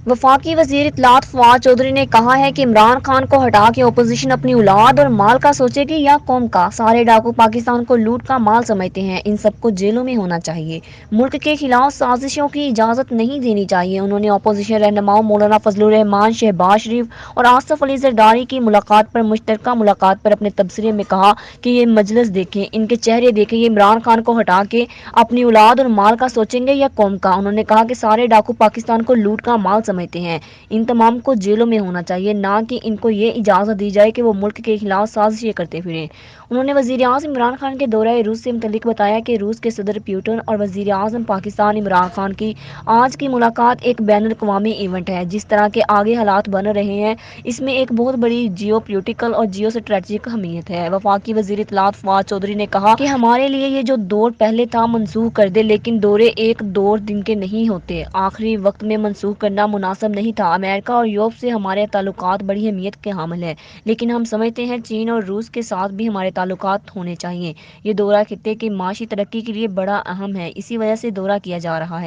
وفاقی وزیر اطلاعات فواد چودھری نے کہا ہے کہ عمران خان کو ہٹا کے اپوزیشن اپنی اولاد اور مال کا سوچے گی یا قوم کا۔ سارے ڈاکو پاکستان کو لوٹ کا مال سمجھتے ہیں، ان سب کو جیلوں میں ہونا چاہیے۔ ملک کے خلاف سازشوں کی اجازت نہیں دینی چاہیے۔ انہوں نے اپوزیشن رہنماؤں مولانا فضل الرحمان، شہباز شریف اور آصف علی زرداری کی ملاقات پر مشترکہ ملاقات پر اپنے تبصرے میں کہا کہ یہ مجلس دیکھیں، ان کے چہرے دیکھیں، یہ عمران خان کو ہٹا کے اپنی اولاد اور مال کا سوچیں گے یا قوم کا۔ انہوں نے کہا کہ سارے ڈاکو پاکستان کو لوٹ کا مال سمجھتے ہیں، ان تمام کو جیلوں میں ہونا چاہیے، نہ کہ ان کو یہ اجازت دی جائے کہ وہ ملک کے خلاف سازشیں کرتے پھریں۔ انہوں نے وزیر اعظم عمران خان کے دورہ روس سے متعلق بتایا کہ روس کے صدر پیوٹن اور وزیر اعظم پاکستان عمران خان کی آج کی ملاقات ایک بین الاقوامی ایونٹ ہے۔ جس طرح کے آگے حالات بن رہے ہیں، اس میں ایک بہت بڑی جیو پولیٹیکل اور جیو اسٹریٹجک اہمیت ہے۔ وفاقی وزیر اطلاعات فواد چودھری نے کہا کہ ہمارے لیے یہ جو دور پہلے تھا منسوخ کر دے، لیکن دورے ایک دور دن کے نہیں ہوتے، آخری وقت میں منسوخ کرنا مناسب نہیں تھا۔ امریکہ اور یورپ سے ہمارے تعلقات بڑی اہمیت کے حامل ہیں، لیکن ہم سمجھتے ہیں چین اور روس کے ساتھ بھی ہمارے تعلقات ہونے چاہیے۔ یہ دورہ خطے کی معاشی ترقی کے لیے بڑا اہم ہے، اسی وجہ سے دورہ کیا جا رہا ہے۔